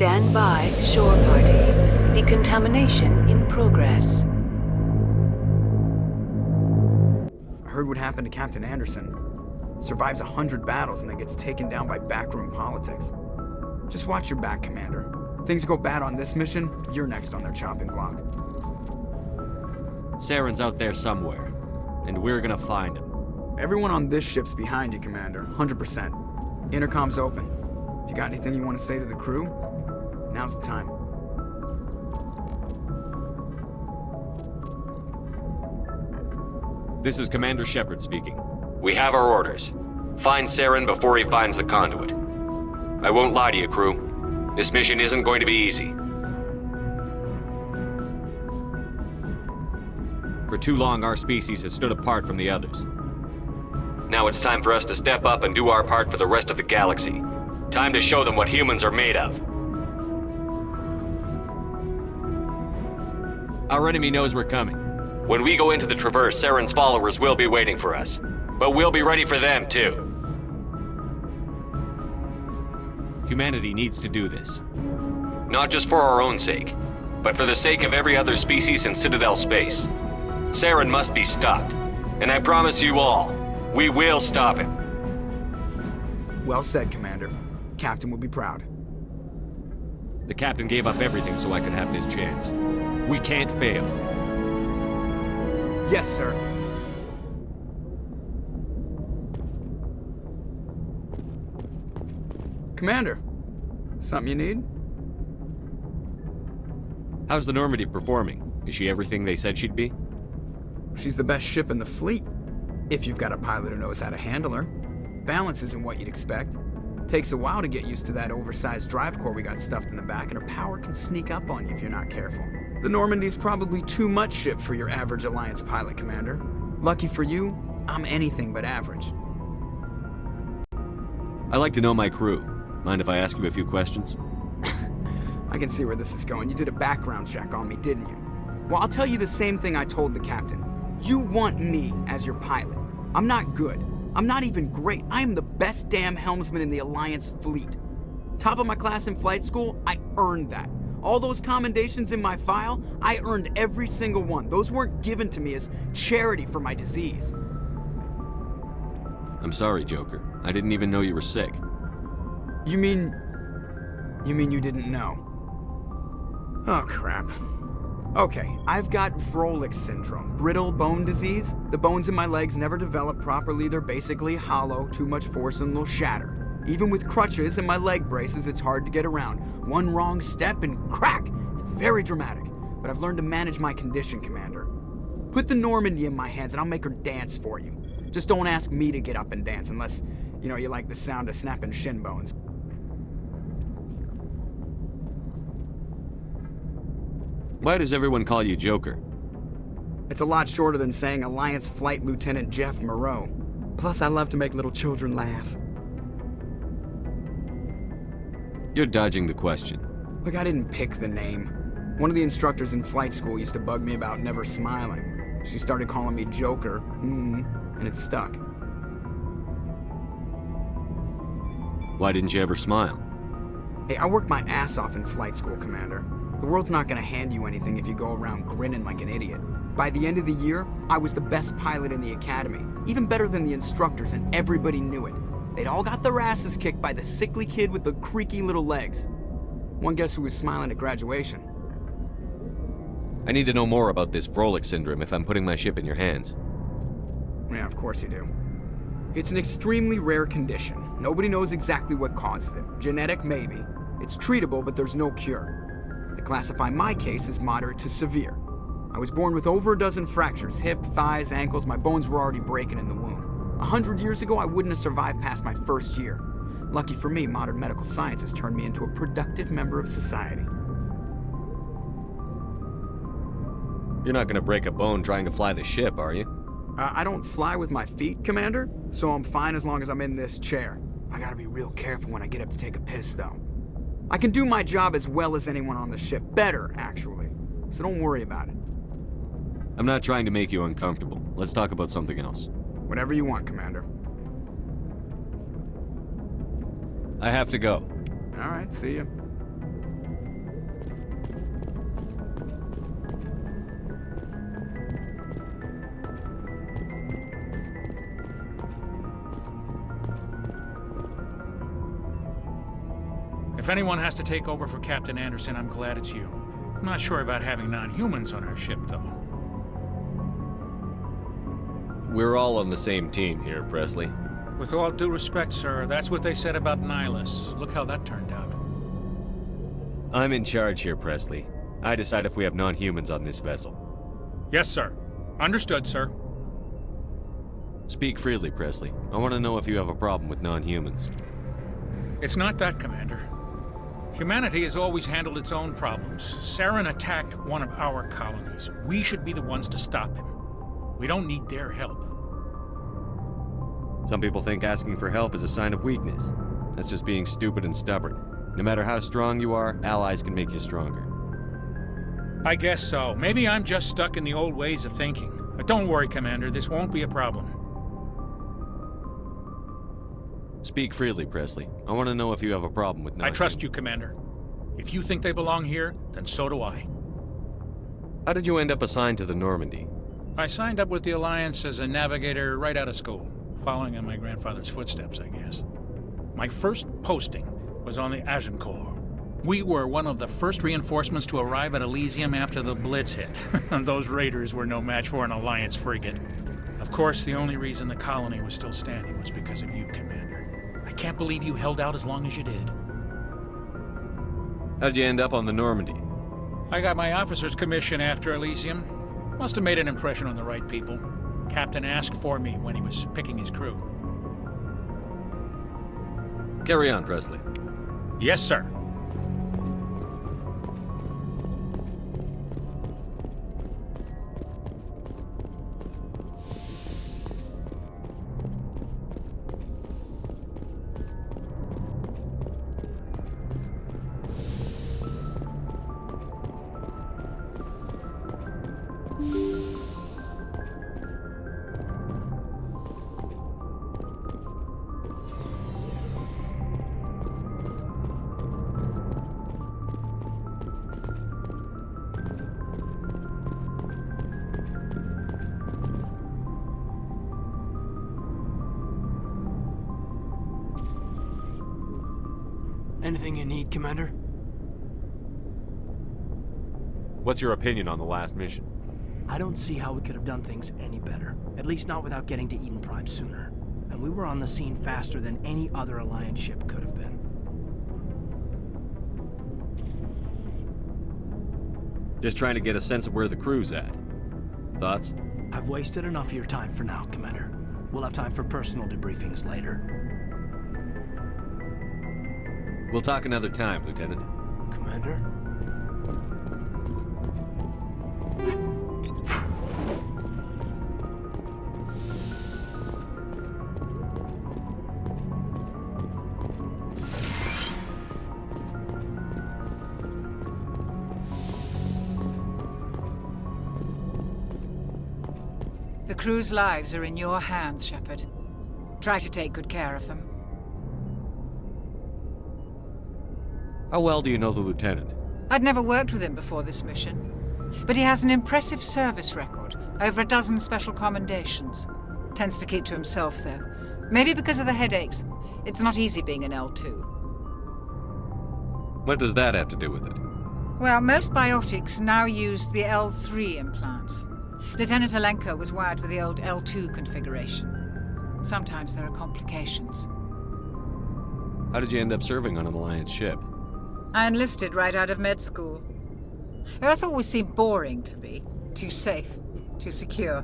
Stand by, shore party. Decontamination in progress. I heard what happened to Captain Anderson. Survives 100 battles and then gets taken down by backroom politics. Just watch your back, Commander. Things go bad on this mission, you're next on their chopping block. Saren's out there somewhere, and we're gonna find him. Everyone on this ship's behind you, Commander, 100%. Intercom's open. If you got anything you want to say to the crew, now's the time. This is Commander Shepard speaking. We have our orders. Find Saren before he finds the conduit. I won't lie to you, crew. This mission isn't going to be easy. For too long, our species has stood apart from the others. Now it's time for us to step up and do our part for the rest of the galaxy. Time to show them what humans are made of. Our enemy knows we're coming. When we go into the Traverse, Saren's followers will be waiting for us. But we'll be ready for them, too. Humanity needs to do this. Not just for our own sake, but for the sake of every other species in Citadel space. Saren must be stopped. And I promise you all, we will stop him. Well said, Commander. Captain will be proud. The captain gave up everything so I could have this chance. We can't fail. Yes, sir. Commander, something you need? How's the Normandy performing? Is she everything they said she'd be? She's the best ship in the fleet, if you've got a pilot who knows how to handle her. Balance isn't what you'd expect. Takes a while to get used to that oversized drive core we got stuffed in the back, and her power can sneak up on you if you're not careful. The Normandy's probably too much ship for your average Alliance pilot, Commander. Lucky for you, I'm anything but average. I like to know my crew. Mind if I ask you a few questions? I can see where this is going. You did a background check on me, didn't you? Well, I'll tell you the same thing I told the captain. You want me as your pilot. I'm not good. I'm not even great. I am the best damn helmsman in the Alliance fleet. Top of my class in flight school, I earned that. All those commendations in my file, I earned every single one. Those weren't given to me as charity for my disease. I'm sorry, Joker. I didn't even know you were sick. You mean you didn't know? Oh, crap. Okay, I've got Vrolik syndrome, brittle bone disease. The bones in my legs never develop properly. They're basically hollow, too much force and they'll shatter. Even with crutches and my leg braces, it's hard to get around. One wrong step and crack! It's very dramatic, but I've learned to manage my condition, Commander. Put the Normandy in my hands and I'll make her dance for you. Just don't ask me to get up and dance unless, you like the sound of snapping shin bones. Why does everyone call you Joker? It's a lot shorter than saying Alliance Flight Lieutenant Jeff Moreau. Plus, I love to make little children laugh. You're dodging the question. Look, I didn't pick the name. One of the instructors in flight school used to bug me about never smiling. She started calling me Joker, and it stuck. Why didn't you ever smile? Hey, I worked my ass off in flight school, Commander. The world's not gonna hand you anything if you go around grinning like an idiot. By the end of the year, I was the best pilot in the academy, even better than the instructors, and everybody knew it. They'd all got their asses kicked by the sickly kid with the creaky little legs. One guess who was smiling at graduation? I need to know more about this Vrolik syndrome if I'm putting my ship in your hands. Yeah, of course you do. It's an extremely rare condition. Nobody knows exactly what causes it. Genetic, maybe. It's treatable, but there's no cure. They classify my case as moderate to severe. I was born with over a dozen fractures, hip, thighs, ankles. My bones were already breaking in the womb. 100 years ago, I wouldn't have survived past my first year. Lucky for me, modern medical science has turned me into a productive member of society. You're not gonna break a bone trying to fly the ship, are you? I don't fly with my feet, Commander, so I'm fine as long as I'm in this chair. I gotta be real careful when I get up to take a piss, though. I can do my job as well as anyone on the ship. Better, actually. So don't worry about it. I'm not trying to make you uncomfortable. Let's talk about something else. Whatever you want, Commander. I have to go. All right, see you. If anyone has to take over for Captain Anderson, I'm glad it's you. I'm not sure about having non-humans on our ship, though. We're all on the same team here, Presley. With all due respect, sir, that's what they said about Nihilus. Look how that turned out. I'm in charge here, Presley. I decide if we have non-humans on this vessel. Yes, sir. Understood, sir. Speak freely, Presley. I want to know if you have a problem with non-humans. It's not that, Commander. Humanity has always handled its own problems. Saren attacked one of our colonies. We should be the ones to stop him. We don't need their help. Some people think asking for help is a sign of weakness. That's just being stupid and stubborn. No matter how strong you are, allies can make you stronger. I guess so. Maybe I'm just stuck in the old ways of thinking. But don't worry, Commander. This won't be a problem. Speak freely, Presley. I want to know if you have a problem with I trust you, Commander. If you think they belong here, then so do I. How did you end up assigned to the Normandy? I signed up with the Alliance as a navigator right out of school, following in my grandfather's footsteps, I guess. My first posting was on the Agincourt. We were one of the first reinforcements to arrive at Elysium after the Blitz hit, and those raiders were no match for an Alliance frigate. Of course, the only reason the colony was still standing was because of you, Commander. I can't believe you held out as long as you did. How'd you end up on the Normandy? I got my officer's commission after Elysium. Must have made an impression on the right people. Captain asked for me when he was picking his crew. Carry on, Presley. Yes, sir. Anything you need, Commander? What's your opinion on the last mission? I don't see how we could have done things any better. At least not without getting to Eden Prime sooner. And we were on the scene faster than any other Alliance ship could have been. Just trying to get a sense of where the crew's at. Thoughts? I've wasted enough of your time for now, Commander. We'll have time for personal debriefings later. We'll talk another time, Lieutenant. Commander? The crew's lives are in your hands, Shepard. Try to take good care of them. How well do you know the Lieutenant? I'd never worked with him before this mission. But he has an impressive service record, over a dozen special commendations. Tends to keep to himself, though. Maybe because of the headaches. It's not easy being an L2. What does that have to do with it? Well, most biotics now use the L3 implants. Lieutenant Alenko was wired with the old L2 configuration. Sometimes there are complications. How did you end up serving on an Alliance ship? I enlisted right out of med school. Earth always seemed boring to me. Too safe, too secure.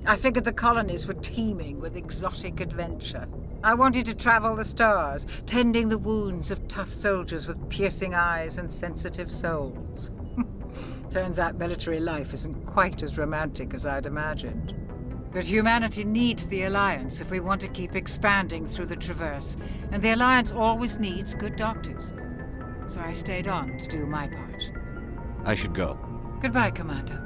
I figured the colonies were teeming with exotic adventure. I wanted to travel the stars, tending the wounds of tough soldiers with piercing eyes and sensitive souls. Turns out military life isn't quite as romantic as I'd imagined. But humanity needs the Alliance if we want to keep expanding through the Traverse, and the Alliance always needs good doctors. So I stayed on to do my part. I should go. Goodbye, Commander.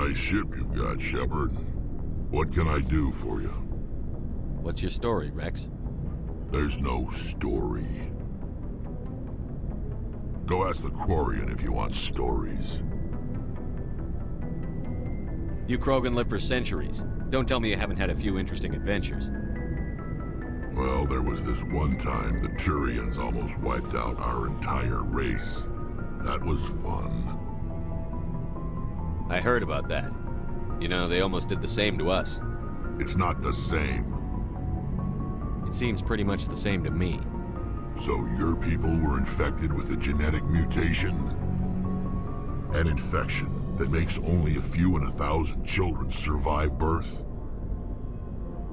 Nice ship you've got, Shepard. What can I do for you? What's your story, Rex? There's no story. Go ask the Quarian if you want stories. You Krogan live for centuries. Don't tell me you haven't had a few interesting adventures. Well, there was this one time the Turians almost wiped out our entire race. That was fun. I heard about that. You know, they almost did the same to us. It's not the same. It seems pretty much the same to me. So your people were infected with a genetic mutation? An infection that makes only a few in 1,000 children survive birth?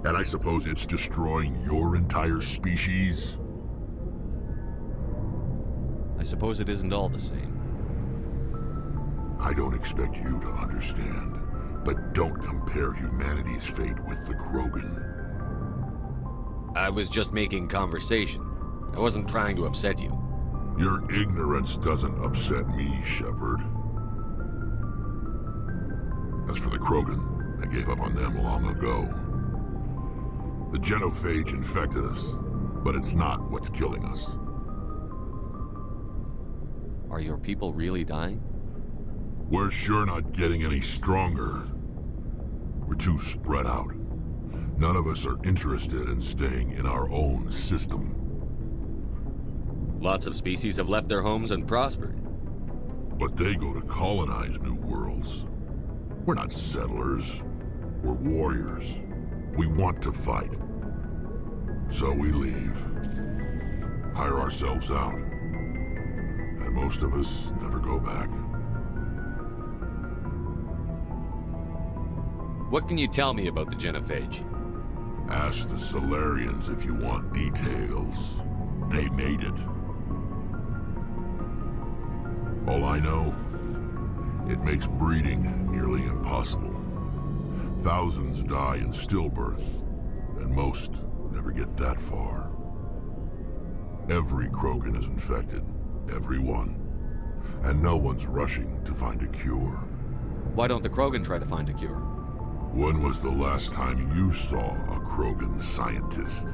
And I suppose it's destroying your entire species? I suppose it isn't all the same. I don't expect you to understand, but don't compare humanity's fate with the Krogan. I was just making conversation. I wasn't trying to upset you. Your ignorance doesn't upset me, Shepard. As for the Krogan, I gave up on them long ago. The genophage infected us, but it's not what's killing us. Are your people really dying? We're sure not getting any stronger. We're too spread out. None of us are interested in staying in our own system. Lots of species have left their homes and prospered. But they go to colonize new worlds. We're not settlers. We're warriors. We want to fight. So we leave. Hire ourselves out. And most of us never go back. What can you tell me about the genophage? Ask the Solarians if you want details. They made it. All I know, it makes breeding nearly impossible. Thousands die in stillbirth, and most never get that far. Every Krogan is infected, every one. And no one's rushing to find a cure. Why don't the Krogan try to find a cure? When was the last time you saw a Krogan scientist?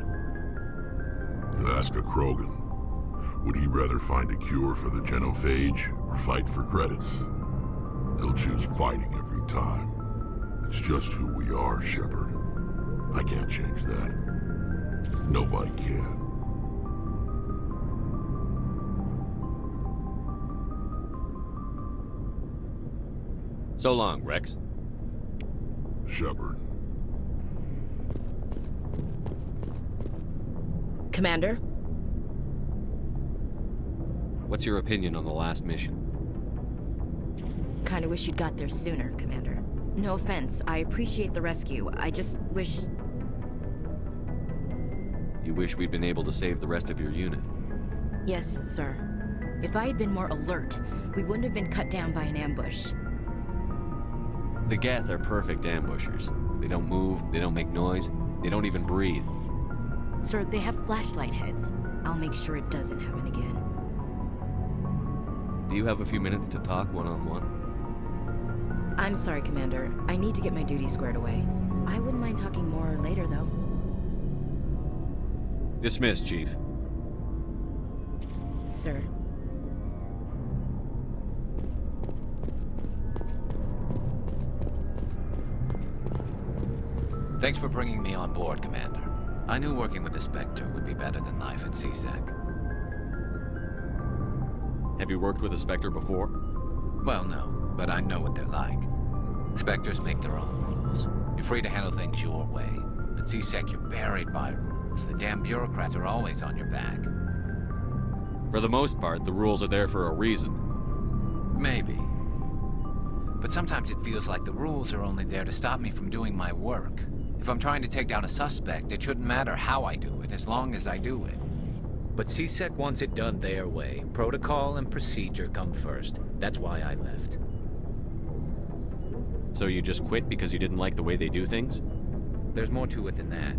You ask a Krogan, would he rather find a cure for the genophage or fight for credits? He'll choose fighting every time. It's just who we are, Shepard. I can't change that. Nobody can. So long, Rex. Shepard. Commander? What's your opinion on the last mission? Kinda wish you'd got there sooner, Commander. No offense, I appreciate the rescue. I just wish... You wish we'd been able to save the rest of your unit? Yes, sir. If I had been more alert, we wouldn't have been cut down by an ambush. The Geth are perfect ambushers. They don't move, they don't make noise, they don't even breathe. Sir, they have flashlight heads. I'll make sure it doesn't happen again. Do you have a few minutes to talk one-on-one? I'm sorry, Commander. I need to get my duty squared away. I wouldn't mind talking more later, though. Dismissed, Chief. Sir. Thanks for bringing me on board, Commander. I knew working with the Spectre would be better than life at CSEC. Have you worked with a Spectre before? Well, no, but I know what they're like. Spectres make their own rules. You're free to handle things your way. At CSEC, you're buried by rules. The damn bureaucrats are always on your back. For the most part, the rules are there for a reason. Maybe. But sometimes it feels like the rules are only there to stop me from doing my work. If I'm trying to take down a suspect, it shouldn't matter how I do it, as long as I do it. But CSEC wants it done their way. Protocol and procedure come first. That's why I left. So you just quit because you didn't like the way they do things? There's more to it than that.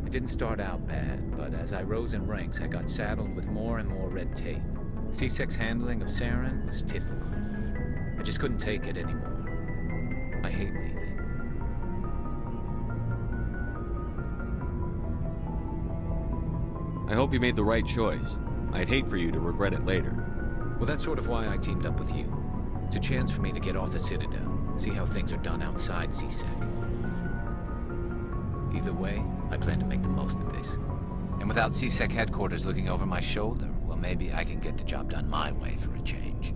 It didn't start out bad, but as I rose in ranks, I got saddled with more and more red tape. CSEC's handling of Saren was typical. I just couldn't take it anymore. I hate leaving. I hope you made the right choice. I'd hate for you to regret it later. Well, that's sort of why I teamed up with you. It's a chance for me to get off the Citadel, see how things are done outside CSEC. Either way, I plan to make the most of this. And without CSEC headquarters looking over my shoulder, well, maybe I can get the job done my way for a change.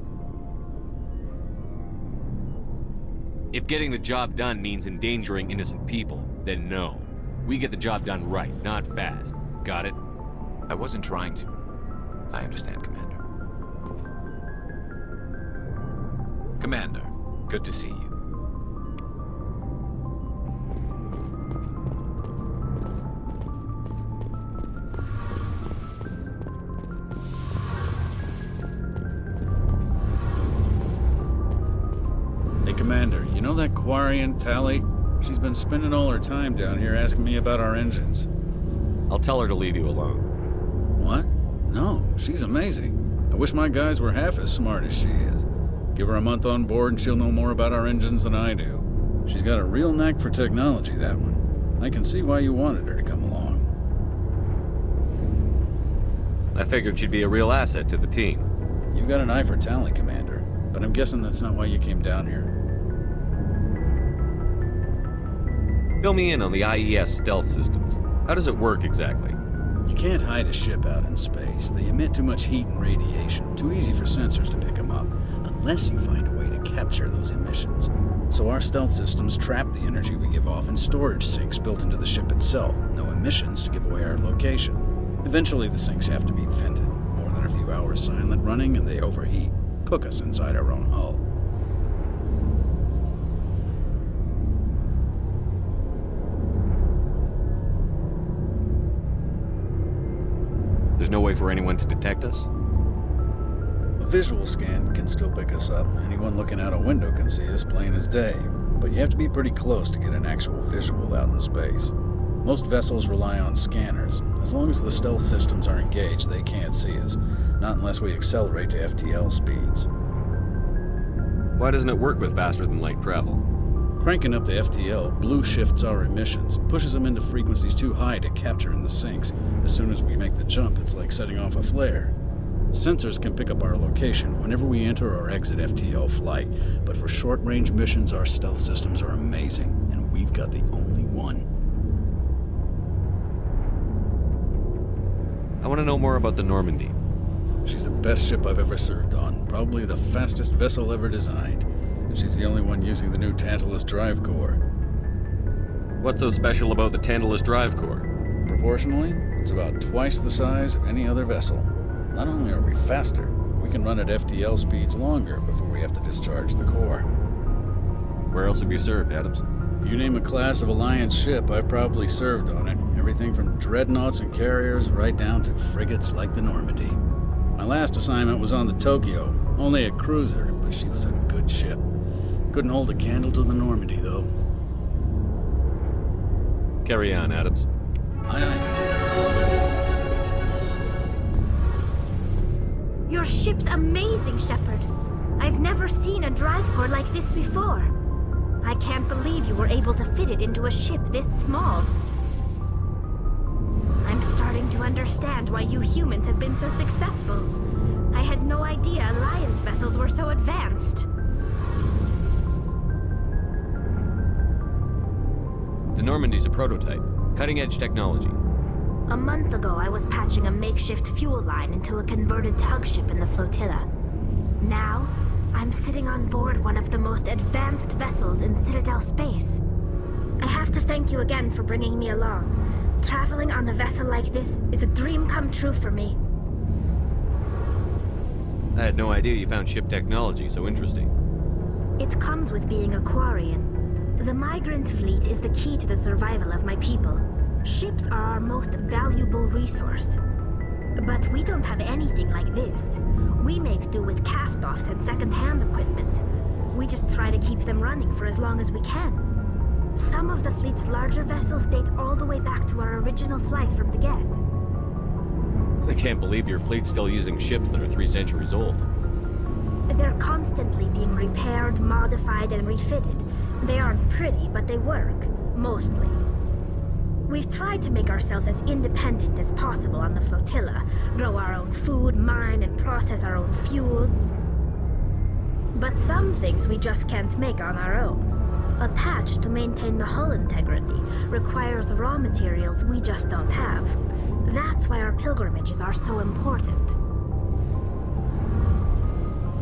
If getting the job done means endangering innocent people, then no. We get the job done right, not fast. Got it? I wasn't trying to. I understand, Commander. Commander, good to see you. Hey, Commander, you know that Quarian, Tally? She's been spending all her time down here asking me about our engines. I'll tell her to leave you alone. What? No, she's amazing. I wish my guys were half as smart as she is. Give her a month on board and she'll know more about our engines than I do. She's got a real knack for technology, that one. I can see why you wanted her to come along. I figured she'd be a real asset to the team. You've got an eye for talent, Commander, but I'm guessing that's not why you came down here. Fill me in on the IES stealth systems. How does it work exactly? You can't hide a ship out in space. They emit too much heat and radiation. Too easy for sensors to pick them up, unless you find a way to capture those emissions. So our stealth systems trap the energy we give off in storage sinks built into the ship itself. No emissions to give away our location. Eventually the sinks have to be vented. More than a few hours silent running and they overheat. Cook us inside our own hull. There's no way for anyone to detect us? A visual scan can still pick us up. Anyone looking out a window can see us plain as day. But you have to be pretty close to get an actual visual out in space. Most vessels rely on scanners. As long as the stealth systems are engaged, they can't see us. Not unless we accelerate to FTL speeds. Why doesn't it work with faster-than-light travel? Cranking up the FTL blue shifts our emissions, pushes them into frequencies too high to capture in the sinks. As soon as we make the jump, it's like setting off a flare. Sensors can pick up our location whenever we enter or exit FTL flight, but for short-range missions, our stealth systems are amazing, and we've got the only one. I want to know more about the Normandy. She's the best ship I've ever served on, probably the fastest vessel ever designed. And she's the only one using the new Tantalus drive core. What's so special about the Tantalus drive core? Proportionally, it's about twice the size of any other vessel. Not only are we faster, we can run at FTL speeds longer before we have to discharge the core. Where else have you served, Adams? If you name a class of Alliance ship, I've probably served on it. Everything from dreadnoughts and carriers right down to frigates like the Normandy. My last assignment was on the Tokyo, only a cruiser, but she was a good ship. Couldn't hold a candle to the Normandy, though. Carry on, Adams. Aye, aye. Your ship's amazing, Shepard. I've never seen a drive core like this before. I can't believe you were able to fit it into a ship this small. I'm starting to understand why you humans have been so successful. I had no idea Alliance vessels were so advanced. The Normandy's a prototype. Cutting-edge technology. A month ago, I was patching a makeshift fuel line into a converted tug ship in the flotilla. Now, I'm sitting on board one of the most advanced vessels in Citadel space. I have to thank you again for bringing me along. Traveling on a vessel like this is a dream come true for me. I had no idea you found ship technology so interesting. It comes with being a Quarian. The migrant fleet is the key to the survival of my people. Ships are our most valuable resource. But we don't have anything like this. We make do with cast-offs and second-hand equipment. We just try to keep them running for as long as we can. Some of the fleet's larger vessels date all the way back to our original flight from the Geth. I can't believe your fleet's still using ships that are 3 centuries old. They're constantly being repaired, modified, and refitted. They aren't pretty, but they work. Mostly. We've tried to make ourselves as independent as possible on the flotilla. Grow our own food, mine, and process our own fuel. But some things we just can't make on our own. A patch to maintain the hull integrity requires raw materials we just don't have. That's why our pilgrimages are so important.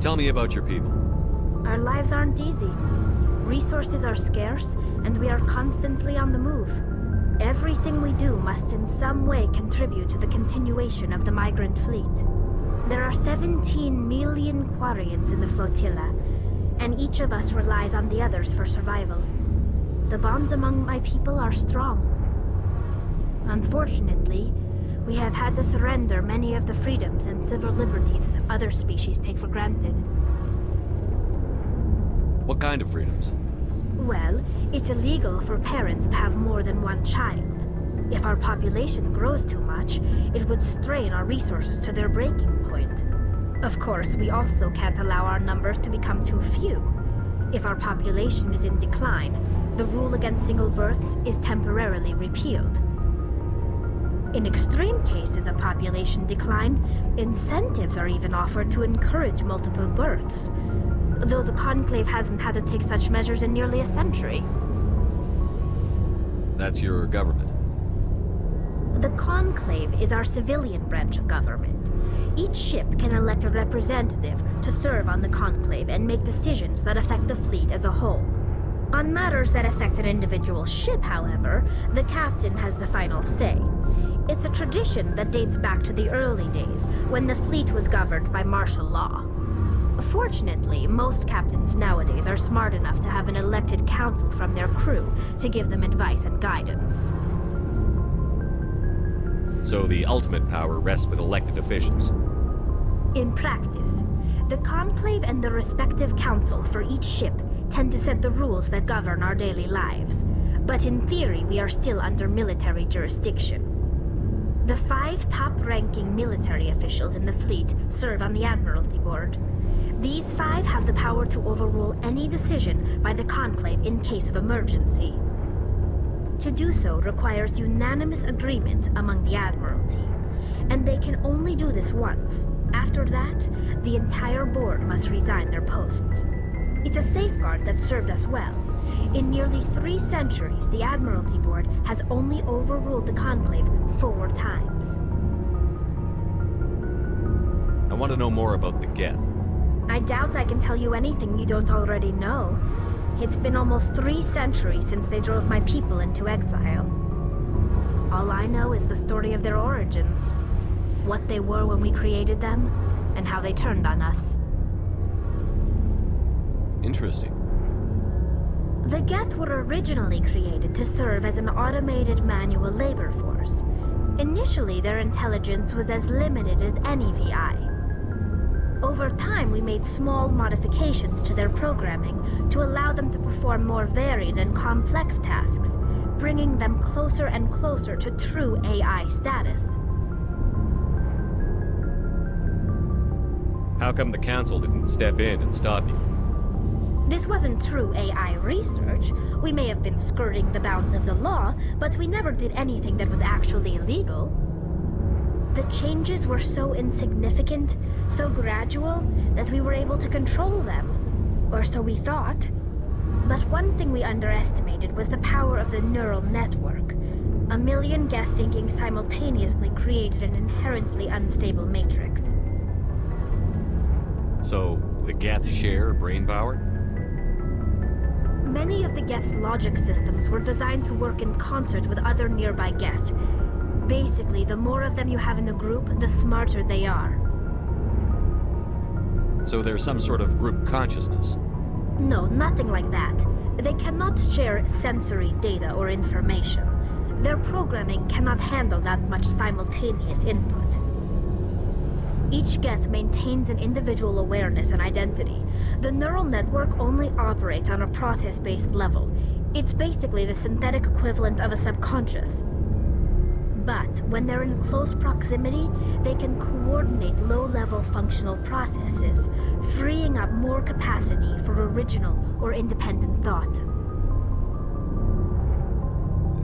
Tell me about your people. Our lives aren't easy. Resources are scarce, and we are constantly on the move. Everything we do must in some way contribute to the continuation of the migrant fleet. There are 17 million Quarians in the flotilla, and each of us relies on the others for survival. The bonds among my people are strong. Unfortunately, we have had to surrender many of the freedoms and civil liberties other species take for granted. What kind of freedoms? Well, it's illegal for parents to have more than one child. If our population grows too much, it would strain our resources to their breaking point. Of course, we also can't allow our numbers to become too few. If our population is in decline, the rule against single births is temporarily repealed. In extreme cases of population decline, incentives are even offered to encourage multiple births, though the Conclave hasn't had to take such measures in nearly a century. That's your government. The Conclave is our civilian branch of government. Each ship can elect a representative to serve on the Conclave and make decisions that affect the fleet as a whole. On matters that affect an individual ship, however, the captain has the final say. It's a tradition that dates back to the early days, when the fleet was governed by martial law. Fortunately, most captains nowadays are smart enough to have an elected council from their crew to give them advice and guidance. So the ultimate power rests with elected officials. In practice, the Conclave and the respective council for each ship tend to set the rules that govern our daily lives. But in theory, we are still under military jurisdiction. The 5 top-ranking military officials in the fleet serve on the Admiralty Board. These 5 have the power to overrule any decision by the Conclave in case of emergency. To do so requires unanimous agreement among the Admiralty, and they can only do this once. After that, the entire board must resign their posts. It's a safeguard that served us well. In nearly 3 centuries, the Admiralty Board has only overruled the Conclave 4 times. I want to know more about the Geth. I doubt I can tell you anything you don't already know. It's been almost 3 centuries since they drove my people into exile. All I know is the story of their origins. What they were when we created them, and how they turned on us. Interesting. The Geth were originally created to serve as an automated manual labor force. Initially, their intelligence was as limited as any VI. Over time, we made small modifications to their programming to allow them to perform more varied and complex tasks, bringing them closer and closer to true AI status. How come the Council didn't step in and stop you? This wasn't true AI research. We may have been skirting the bounds of the law, but we never did anything that was actually illegal. The changes were so insignificant, so gradual, that we were able to control them. Or so we thought. But one thing we underestimated was the power of the neural network. 1 million Geth thinking simultaneously created an inherently unstable matrix. So, the Geth share brain power? Many of the Geth's logic systems were designed to work in concert with other nearby Geth. Basically, the more of them you have in a group, the smarter they are. So there's some sort of group consciousness? No, nothing like that. They cannot share sensory data or information. Their programming cannot handle that much simultaneous input. Each Geth maintains an individual awareness and identity. The neural network only operates on a process-based level. It's basically the synthetic equivalent of a subconscious. But when they're in close proximity, they can coordinate low-level functional processes, freeing up more capacity for original or independent thought.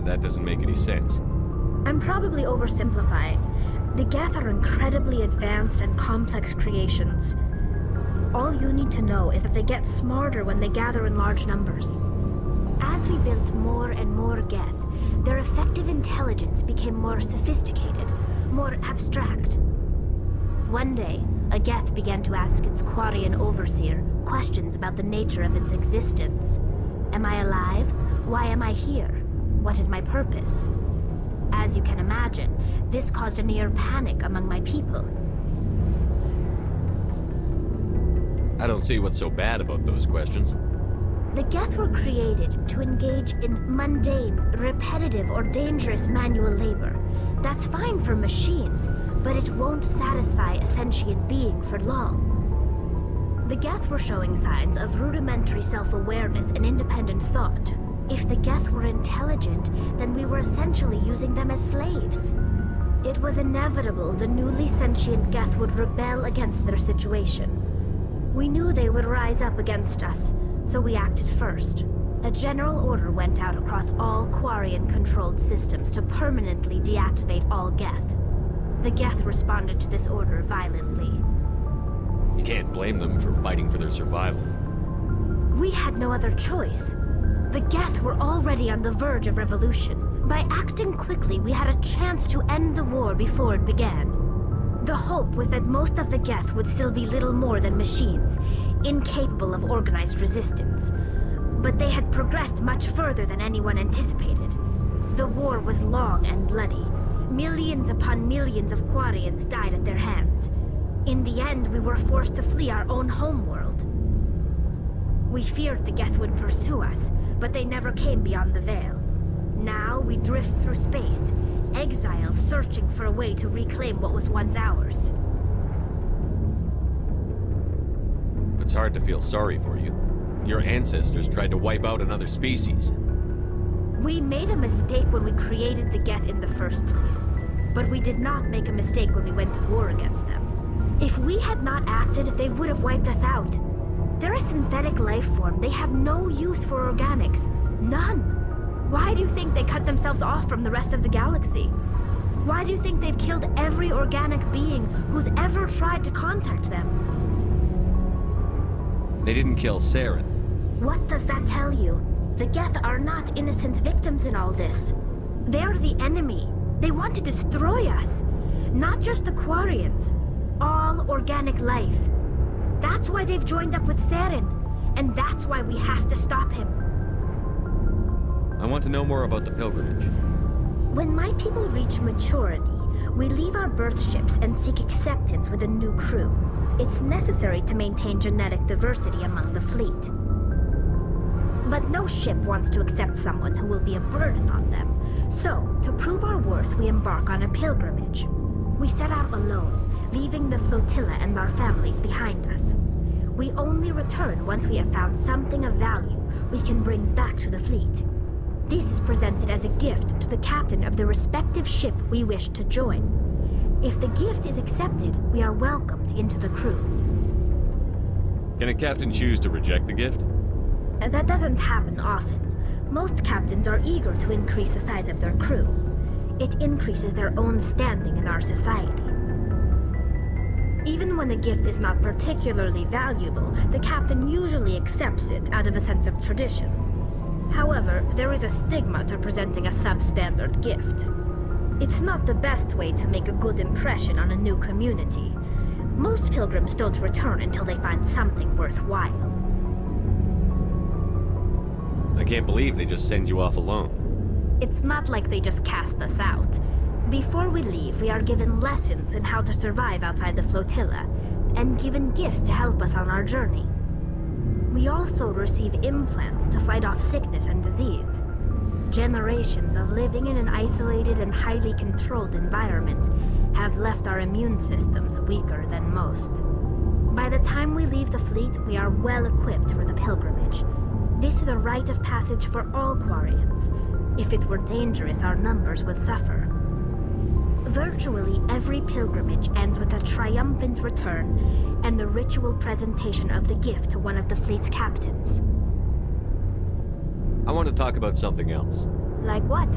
That doesn't make any sense. I'm probably oversimplifying. The Geth are incredibly advanced and complex creations. All you need to know is that they get smarter when they gather in large numbers. As we built more and more Geth, their effective intelligence became more sophisticated, more abstract. One day, a Geth began to ask its Quarian overseer questions about the nature of its existence. Am I alive? Why am I here? What is my purpose? As you can imagine, this caused a near panic among my people. I don't see what's so bad about those questions. The Geth were created to engage in mundane, repetitive, or dangerous manual labor. That's fine for machines, but it won't satisfy a sentient being for long. The Geth were showing signs of rudimentary self-awareness and independent thought. If the Geth were intelligent, then we were essentially using them as slaves. It was inevitable the newly sentient Geth would rebel against their situation. We knew they would rise up against us, so we acted first. A general order went out across all Quarian-controlled systems to permanently deactivate all Geth. The Geth responded to this order violently. You can't blame them for fighting for their survival. We had no other choice. The Geth were already on the verge of revolution. By acting quickly, we had a chance to end the war before it began. The hope was that most of the Geth would still be little more than machines, incapable of organized resistance. But they had progressed much further than anyone anticipated. The war was long and bloody. Millions upon millions of Quarians died at their hands. In the end, we were forced to flee our own homeworld. We feared the Geth would pursue us, but they never came beyond the Veil. Now we drift through space, exile searching for a way to reclaim what was once ours. It's hard to feel sorry for you. Your ancestors tried to wipe out another species. We made a mistake when we created the Geth in the first place, but we did not make a mistake when we went to war against them. If we had not acted, they would have wiped us out. They're a synthetic life form. They have no use for organics. None. Why do you think they cut themselves off from the rest of the galaxy? Why do you think they've killed every organic being who's ever tried to contact them? They didn't kill Saren. What does that tell you? The Geth are not innocent victims in all this. They're the enemy. They want to destroy us. Not just the Quarians. All organic life. That's why they've joined up with Saren. And that's why we have to stop him. I want to know more about the pilgrimage. When my people reach maturity, we leave our birth ships and seek acceptance with a new crew. It's necessary to maintain genetic diversity among the fleet. But no ship wants to accept someone who will be a burden on them. So, to prove our worth, we embark on a pilgrimage. We set out alone, leaving the flotilla and our families behind us. We only return once we have found something of value we can bring back to the fleet. This is presented as a gift to the captain of the respective ship we wish to join. If the gift is accepted, we are welcomed into the crew. Can a captain choose to reject the gift? That doesn't happen often. Most captains are eager to increase the size of their crew. It increases their own standing in our society. Even when the gift is not particularly valuable, the captain usually accepts it out of a sense of tradition. However, there is a stigma to presenting a substandard gift. It's not the best way to make a good impression on a new community. Most pilgrims don't return until they find something worthwhile. I can't believe they just send you off alone. It's not like they just cast us out. Before we leave, we are given lessons in how to survive outside the flotilla, and given gifts to help us on our journey. We also receive implants to fight off sickness and disease. Generations of living in an isolated and highly controlled environment have left our immune systems weaker than most. By the time we leave the fleet, we are well equipped for the pilgrimage. This is a rite of passage for all Quarians. If it were dangerous, our numbers would suffer. Virtually every pilgrimage ends with a triumphant return and the ritual presentation of the gift to one of the fleet's captains. I want to talk about something else. Like what?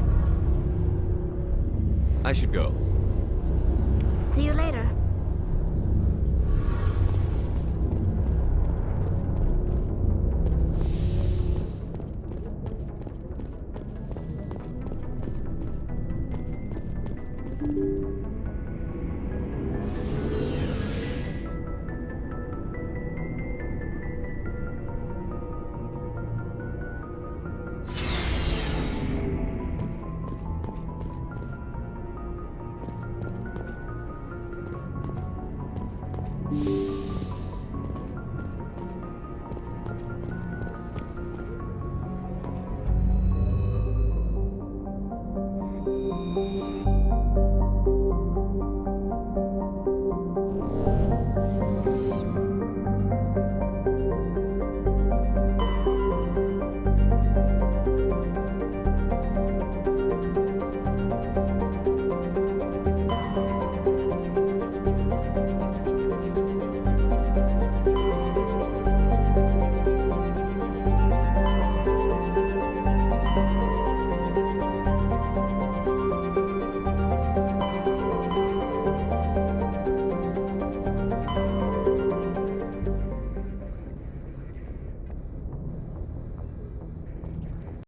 I should go. See you later.